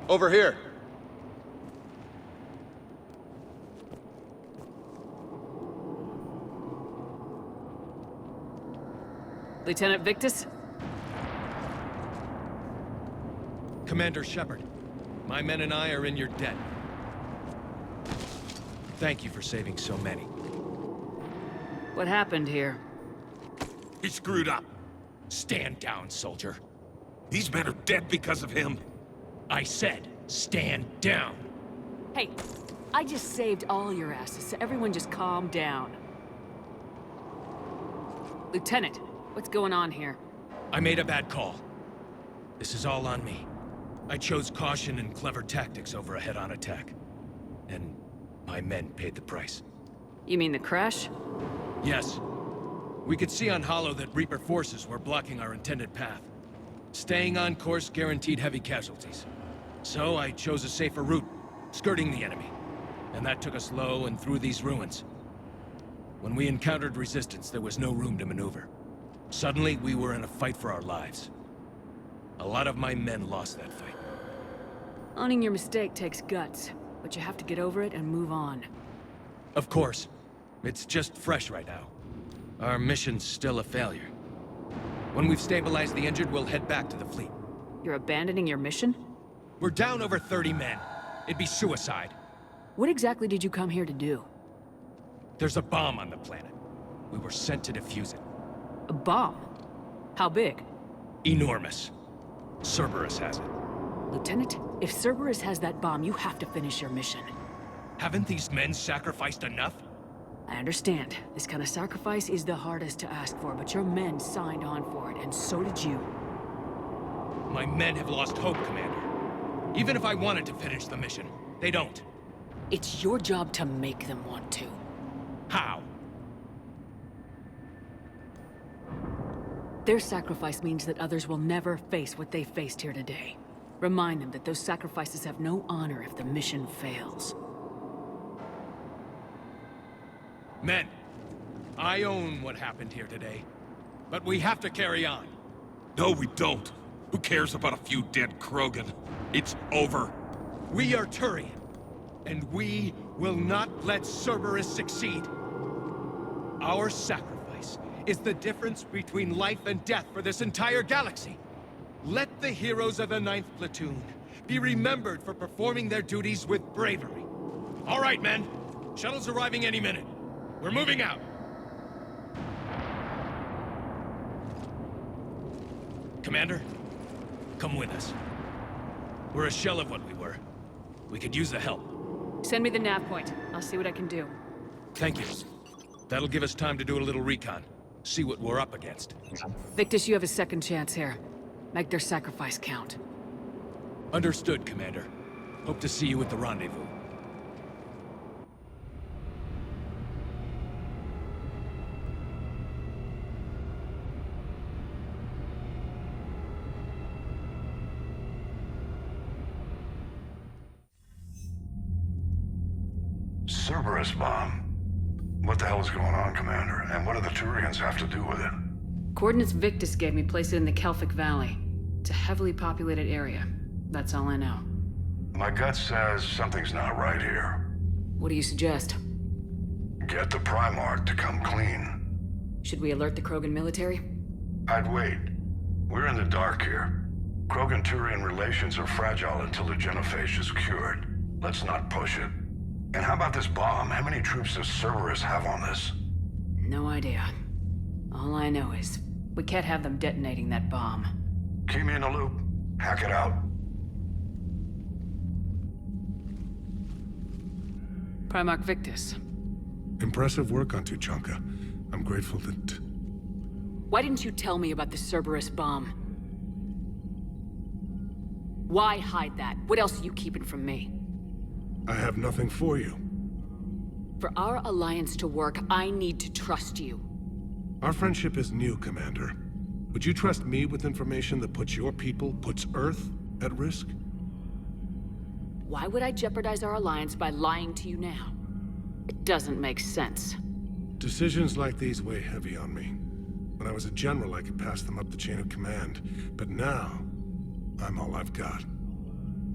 Speaker 15: Over here.
Speaker 2: Lieutenant Victus?
Speaker 4: Commander Shepard, my men and I are in your debt. Thank you for saving so many.
Speaker 2: What happened here?
Speaker 22: He screwed up. Stand down, soldier. These men are dead because of him. I said, stand down.
Speaker 2: Hey, I just saved all your asses, so everyone just calm down. Lieutenant, what's going on here?
Speaker 4: I made a bad call. This is all on me. I chose caution and clever tactics over a head-on attack. And my men paid the price.
Speaker 2: You mean the crash?
Speaker 4: Yes. We could see on Hollow that Reaper forces were blocking our intended path. Staying on course guaranteed heavy casualties. So I chose a safer route, skirting the enemy. And that took us low and through these ruins. When we encountered resistance, there was no room to maneuver. Suddenly, we were in a fight for our lives. A lot of my men lost that fight.
Speaker 2: Owning your mistake takes guts, but you have to get over it and move on.
Speaker 4: Of course. It's just fresh right now. Our mission's still a failure. When we've stabilized the injured, we'll head back to the fleet.
Speaker 2: You're abandoning your mission?
Speaker 4: We're down over 30 men. It'd be suicide.
Speaker 2: What exactly did you come here to do?
Speaker 4: There's a bomb on the planet. We were sent to defuse it.
Speaker 2: A bomb? How big?
Speaker 4: Enormous. Cerberus has it.
Speaker 2: Lieutenant, if Cerberus has that bomb, you have to finish your mission.
Speaker 4: Haven't these men sacrificed enough?
Speaker 2: I understand. This kind of sacrifice is the hardest to ask for, but your men signed on for it, and so did you.
Speaker 4: My men have lost hope, Commander. Even if I wanted to finish the mission, they don't.
Speaker 2: It's your job to make them want to.
Speaker 4: How?
Speaker 2: Their sacrifice means that others will never face what they faced here today. Remind them that those sacrifices have no honor if the mission fails.
Speaker 4: Men, I own what happened here today. But we have to carry on.
Speaker 22: No, we don't. Who cares about a few dead Krogan? It's over.
Speaker 4: We are Turian, and we will not let Cerberus succeed. Our sacrifice is the difference between life and death for this entire galaxy. Let the heroes of the 9th Platoon be remembered for performing their duties with bravery. All right, men. Shuttle's arriving any minute. We're moving out. Commander, come with us. We're a shell of what we were. We could use the help.
Speaker 2: Send me the nav point. I'll see what I can do.
Speaker 4: Thank you. That'll give us time to do a little recon. See what we're up against.
Speaker 2: Victus, you have a second chance here. Make their sacrifice count.
Speaker 4: Understood, Commander. Hope to see you at the rendezvous.
Speaker 23: Cerberus bomb. What the hell is going on, Commander? And what do the Turians have to do with it?
Speaker 2: Coordinates Victus gave me place it in the Kelphic Valley. It's a heavily populated area. That's all I know.
Speaker 23: My gut says something's not right here.
Speaker 2: What do you suggest?
Speaker 23: Get the Primarch to come clean.
Speaker 2: Should we alert the Krogan military?
Speaker 23: I'd wait. We're in the dark here. Krogan-Turian relations are fragile until the genophage is cured. Let's not push it. And how about this bomb? How many troops does Cerberus have on this?
Speaker 2: No idea. All I know is, we can't have them detonating that bomb.
Speaker 23: Keep me in the loop. Hack it out.
Speaker 2: Primarch Victus.
Speaker 24: Impressive work on Tuchanka. I'm grateful that...
Speaker 2: Why didn't you tell me about the Cerberus bomb? Why hide that? What else are you keeping from me?
Speaker 24: I have nothing for you.
Speaker 2: For our alliance to work, I need to trust you.
Speaker 24: Our friendship is new, Commander. Would you trust me with information that puts your people, puts Earth, at risk?
Speaker 2: Why would I jeopardize our alliance by lying to you now? It doesn't make sense.
Speaker 24: Decisions like these weigh heavy on me. When I was a general, I could pass them up the chain of command. But now, I'm all I've got.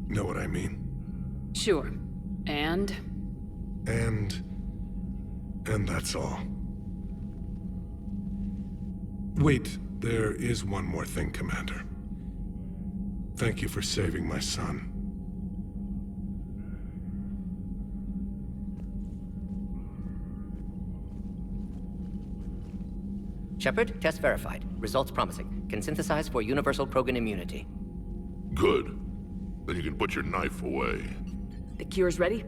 Speaker 24: Know what I mean?
Speaker 2: Sure. And
Speaker 24: that's all. Wait, there is one more thing, Commander. Thank you for saving my son.
Speaker 18: Shepard, test verified. Results promising. Can synthesize for universal Krogan immunity.
Speaker 3: Good. Then you can put your knife away.
Speaker 2: the cure's ready?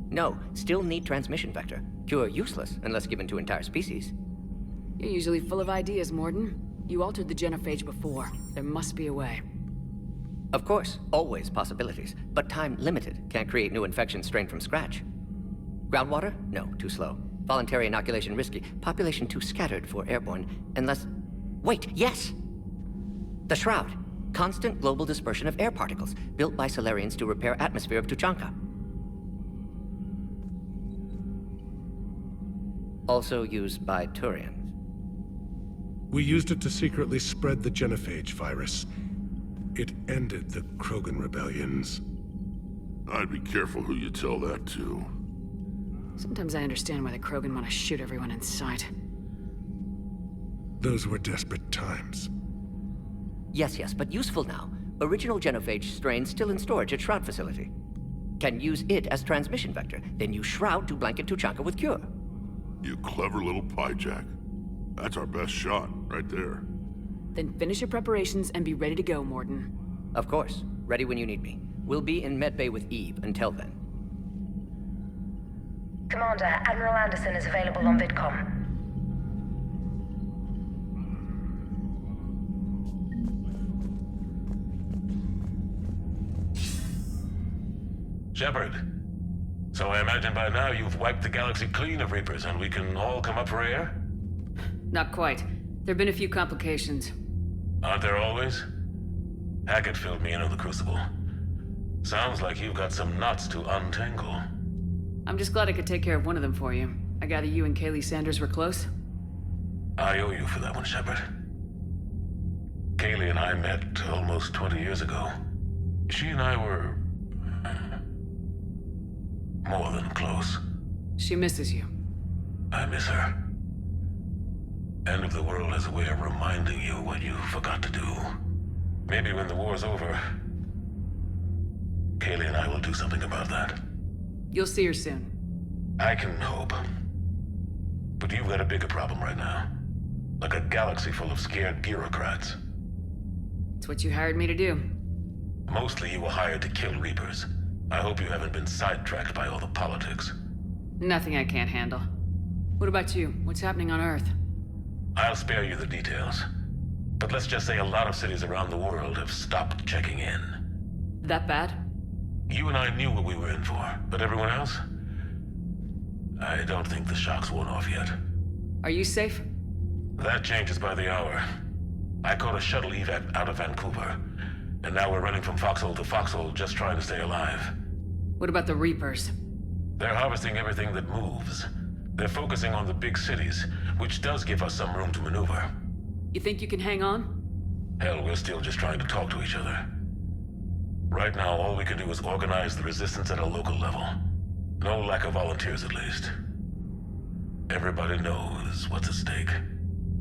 Speaker 18: No, still need transmission vector. Cure useless unless given to entire species.
Speaker 2: You're usually full of ideas, Morden. You altered the genophage before. There must be a way.
Speaker 18: Of course, always possibilities, but time limited. Can't create new infections strained from scratch. Groundwater? No, too slow. Voluntary inoculation risky. Population too scattered for airborne, unless... Wait, yes! The Shroud. Constant global dispersion of air particles, built by Solarians to repair atmosphere of Tuchanka. Also used by Turians.
Speaker 24: We used it to secretly spread the genophage virus. It ended the Krogan rebellions.
Speaker 3: I'd be careful who you tell that to.
Speaker 2: Sometimes I understand why the Krogan want to shoot everyone in sight.
Speaker 24: Those were desperate times.
Speaker 18: Yes, but useful now. Original genophage strain still in storage at Shroud facility. Can use it as transmission vector, then use Shroud to blanket Tuchanka with cure.
Speaker 3: You clever little piejack. That's our best shot, right there.
Speaker 2: Then finish your preparations and be ready to go, Morden.
Speaker 18: Of course. Ready when you need me. We'll be in medbay with Eve until then.
Speaker 6: Commander, Admiral Anderson is available on VidCom.
Speaker 5: Shepard. So I imagine by now you've wiped the galaxy clean of Reapers and we can all come up for air?
Speaker 2: Not quite. There've been a few complications.
Speaker 5: Aren't there always? Hackett filled me in on the Crucible. Sounds like you've got some knots to untangle.
Speaker 2: I'm just glad I could take care of one of them for you. I gather you and Kaylee Sanders were close?
Speaker 5: I owe you for that one, Shepard. Kaylee and I met almost 20 years ago. She and I were... more than close.
Speaker 2: She misses you.
Speaker 5: I miss her. End of the world has a way of reminding you what you forgot to do. Maybe when the war's over, Kaylee and I will do something about that.
Speaker 2: You'll see her soon.
Speaker 5: I can hope. But you've got a bigger problem right now. Like a galaxy full of scared bureaucrats.
Speaker 2: It's what you hired me to do.
Speaker 5: Mostly you were hired to kill Reapers. I hope you haven't been sidetracked by all the politics.
Speaker 2: Nothing I can't handle. What about you? What's happening on Earth?
Speaker 5: I'll spare you the details. But let's just say a lot of cities around the world have stopped checking in.
Speaker 2: That bad?
Speaker 5: You and I knew what we were in for, but everyone else? I don't think the shock's worn off yet.
Speaker 2: Are you safe?
Speaker 5: That changes by the hour. I caught a shuttle evac out of Vancouver, and now we're running from foxhole to foxhole just trying to stay alive.
Speaker 2: What about the Reapers?
Speaker 5: They're harvesting everything that moves. They're focusing on the big cities, which does give us some room to maneuver.
Speaker 2: You think you can hang on?
Speaker 5: Hell, we're still just trying to talk to each other. Right now, all we can do is organize the resistance at a local level. No lack of volunteers, at least. Everybody knows what's at stake.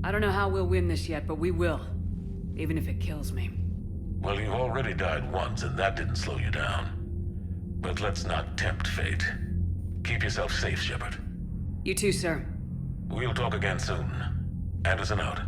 Speaker 2: I don't know how we'll win this yet, but we will. Even if it kills me.
Speaker 5: Well, you've already died once, and that didn't slow you down. But let's not tempt fate. Keep yourself safe, Shepard.
Speaker 2: You too, sir.
Speaker 5: We'll talk again soon. Anderson out.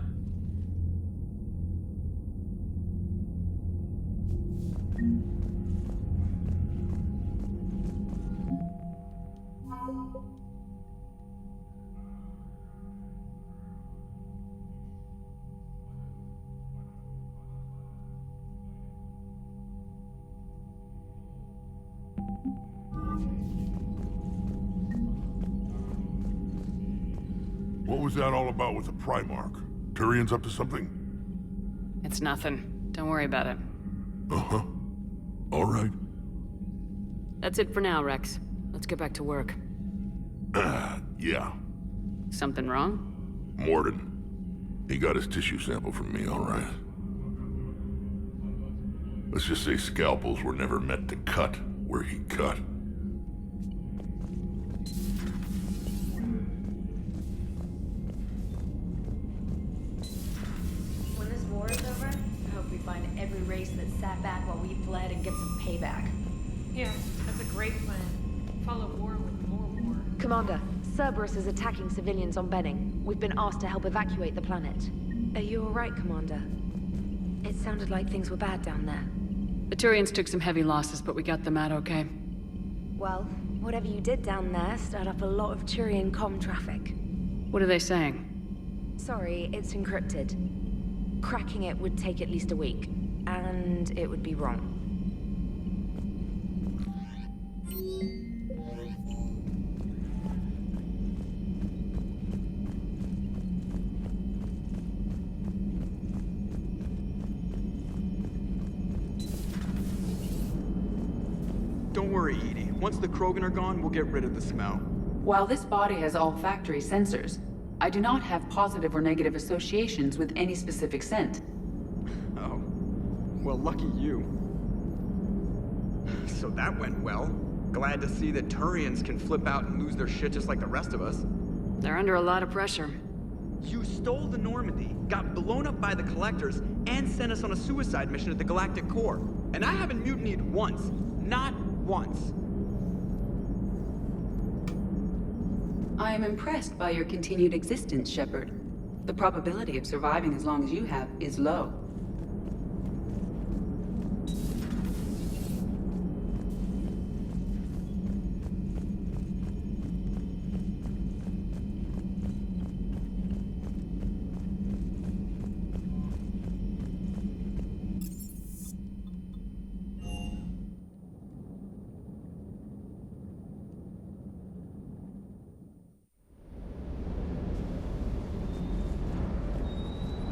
Speaker 3: What was that all about with the Primarch? Turian's up to something?
Speaker 2: It's nothing. Don't worry about it.
Speaker 3: Uh-huh. All right.
Speaker 2: That's it for now, Rex. Let's get back to work.
Speaker 3: Yeah.
Speaker 2: Something wrong?
Speaker 3: Morden. He got his tissue sample from me, all right. Let's just say scalpels were never meant to cut where he cut.
Speaker 7: When this war is over, I hope we find every race that sat back while we fled and get some payback.
Speaker 13: Yeah, that's a great plan. Follow war with more war.
Speaker 6: Commander, Cerberus is attacking civilians on Benning. We've been asked to help evacuate the planet. Are you alright, Commander? It sounded like things were bad down there.
Speaker 2: The Turians took some heavy losses, but we got them out okay.
Speaker 6: Well, whatever you did down there stirred up a lot of Turian comm traffic.
Speaker 2: What are they saying?
Speaker 6: Sorry, it's encrypted. Cracking it would take at least a week, and it would be wrong.
Speaker 14: Don't worry, Edie. Once the Krogan are gone, we'll get rid of the smell.
Speaker 8: While this body has olfactory sensors, I do not have positive or negative associations with any specific scent.
Speaker 14: Oh. Well, lucky you. So that went well. Glad to see that Turians can flip out and lose their shit just like the rest of us.
Speaker 2: They're under a lot of pressure.
Speaker 14: You stole the Normandy, got blown up by the Collectors, and sent us on a suicide mission at the Galactic Core. And I haven't mutinied once. Not once.
Speaker 8: I am impressed by your continued existence, Shepard. The probability of surviving as long as you have is low.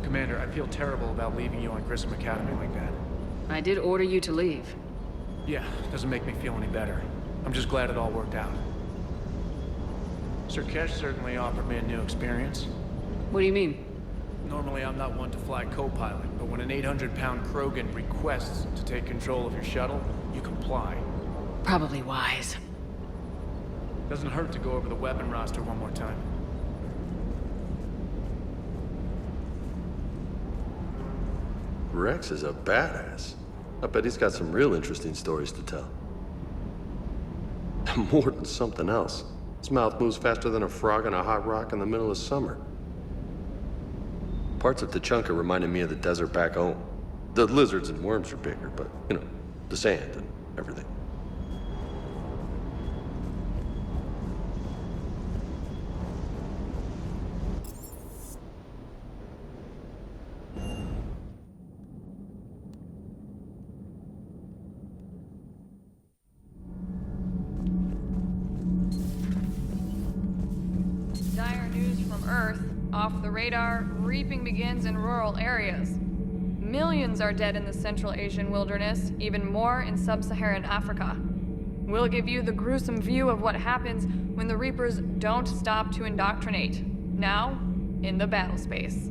Speaker 9: Commander, I feel terrible about leaving you on Grissom Academy like that.
Speaker 2: I did order you to leave.
Speaker 9: Yeah, doesn't make me feel any better. I'm just glad it all worked out. Sir Kesh certainly offered me a new experience.
Speaker 2: What do you mean?
Speaker 9: Normally I'm not one to fly co-pilot, but when an 800-pound Krogan requests to take control of your shuttle, you comply.
Speaker 2: Probably wise.
Speaker 9: Doesn't hurt to go over the weapon roster one more time.
Speaker 10: Rex is a badass. I bet he's got some real interesting stories to tell. More than something else. His mouth moves faster than a frog on a hot rock in the middle of summer. Parts of Tachanka reminded me of the desert back home. The lizards and worms are bigger, but, you know, the sand and everything.
Speaker 17: Off the radar, reaping begins in rural areas. Millions are dead in the Central Asian wilderness, even more in sub-Saharan Africa. We'll give you the gruesome view of what happens when the Reapers don't stop to indoctrinate. Now, in the battle space.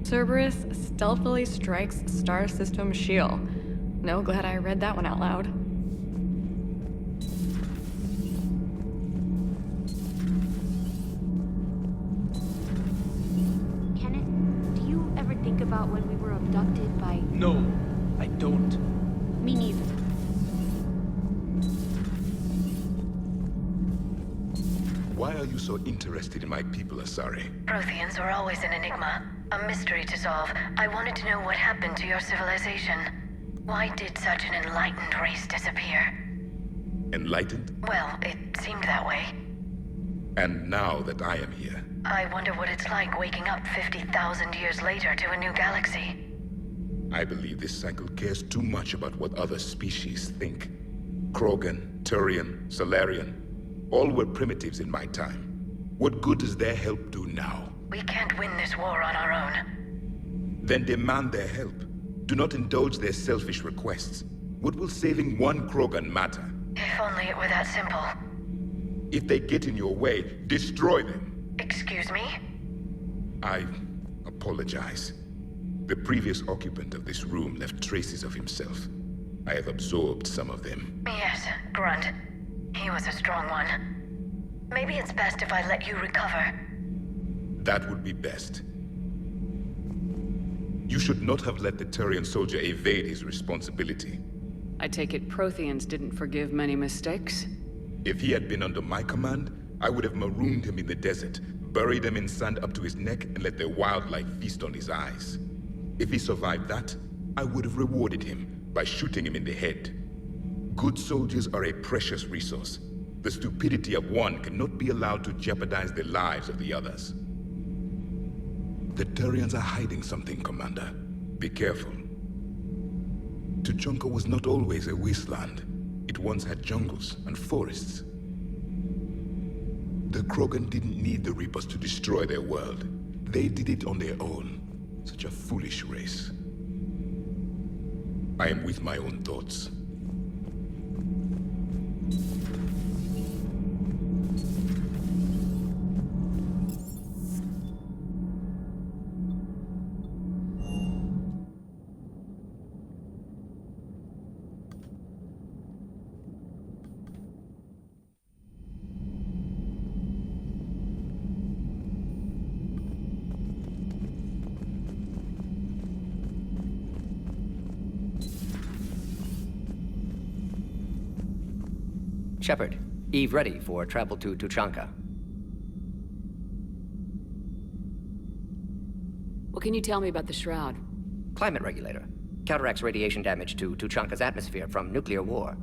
Speaker 17: Cerberus stealthily strikes Star System Shield. No, glad I read that one out loud.
Speaker 7: Think about when we were abducted by...
Speaker 14: No, I don't.
Speaker 7: Me neither.
Speaker 11: Why are you so interested in my people, Asari?
Speaker 6: Protheans are always an enigma, a mystery to solve. I wanted to know what happened to your civilization. Why did such an enlightened race disappear?
Speaker 11: Enlightened?
Speaker 6: Well, it seemed that way.
Speaker 11: And now that I am here,
Speaker 6: I wonder what it's like waking up 50,000 years later to a new galaxy.
Speaker 11: I believe this cycle cares too much about what other species think. Krogan, Turian, Solarian, all were primitives in my time. What good does their help do now?
Speaker 6: We can't win this war on our own.
Speaker 11: Then demand their help. Do not indulge their selfish requests. What will saving one Krogan matter?
Speaker 6: If only it were that simple.
Speaker 11: If they get in your way, destroy them.
Speaker 6: Excuse
Speaker 12: Excuse me?
Speaker 11: I apologize. The previous occupant of this room left traces of himself. I have absorbed some of them.
Speaker 12: Yes, Grunt. He was a strong one. Maybe it's best if I let you recover.
Speaker 11: That would be best. You should not have let the Turian soldier evade his responsibility.
Speaker 2: I take it Protheans didn't forgive many mistakes?
Speaker 11: If he had been under my command, I would have marooned him in the desert, buried him in sand up to his neck, and let the wildlife feast on his eyes. If he survived that, I would have rewarded him by shooting him in the head. Good soldiers are a precious resource. The stupidity of one cannot be allowed to jeopardize the lives of the others. The Turians are hiding something, Commander. Be careful. Tuchanka was not always a wasteland. It once had jungles and forests. The Krogan didn't need the Reapers to destroy their world. They did it on their own. Such a foolish race. I am with my own thoughts.
Speaker 18: Shepard, Eve ready for travel to Tuchanka.
Speaker 2: What can you tell me about the Shroud?
Speaker 18: Climate regulator. Counteracts radiation damage to Tuchanka's atmosphere from nuclear war.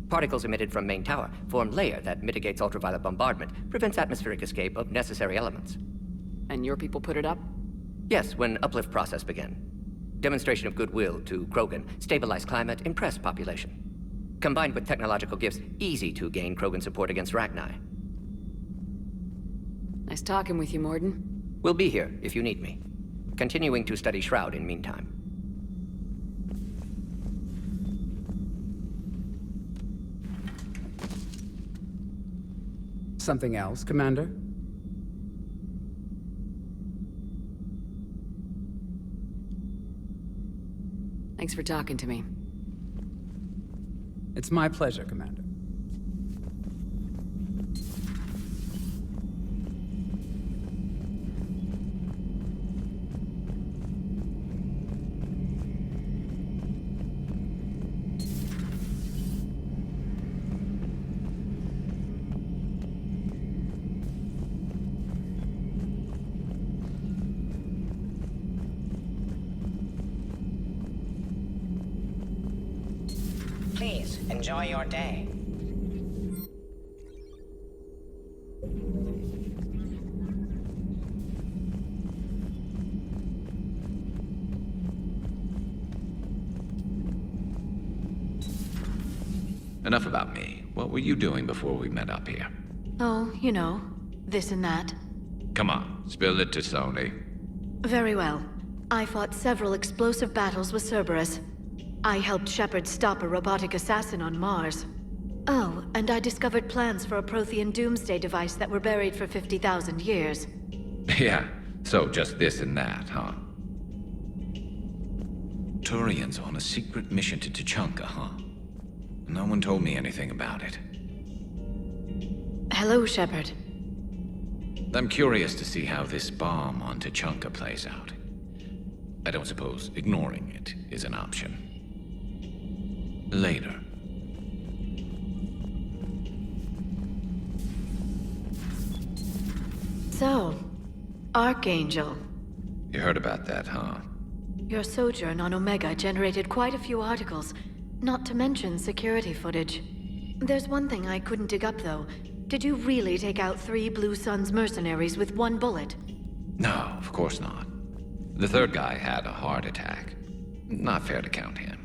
Speaker 18: Particles emitted from main tower form layer that mitigates ultraviolet bombardment, prevents atmospheric escape of necessary elements.
Speaker 2: And your people put it up?
Speaker 18: Yes, when uplift process began. Demonstration of goodwill to Krogan, stabilize climate, impress population. Combined with technological gifts, easy to gain Krogan support against Ragni.
Speaker 2: Nice talking with you, Morden.
Speaker 18: We'll be here if you need me. Continuing to study Shroud in meantime.
Speaker 19: Something else, Commander?
Speaker 2: Thanks for talking to me.
Speaker 19: It's my pleasure, Commander.
Speaker 20: Please, enjoy your day.
Speaker 21: Enough about me. What were you doing before we met up here?
Speaker 6: Oh, you know, this and that.
Speaker 21: Come on, spill it to Sony.
Speaker 6: Very well. I fought several explosive battles with Cerberus. I helped Shepard stop a robotic assassin on Mars. Oh, and I discovered plans for a Prothean doomsday device that were buried for 50,000 years.
Speaker 21: Yeah, so just this and that, huh? Turians on a secret mission to Tuchanka, huh? No one told me anything about it.
Speaker 6: Hello, Shepard.
Speaker 21: I'm curious to see how this bomb on Tuchanka plays out. I don't suppose ignoring it is an option. Later.
Speaker 6: So, Archangel.
Speaker 21: You heard about that, huh?
Speaker 6: Your sojourn on Omega generated quite a few articles, not to mention security footage. There's one thing I couldn't dig up, though. Did you really take out 3 Blue Suns mercenaries with 1 bullet?
Speaker 21: No, of course not. The third guy had a heart attack. Not fair to count him.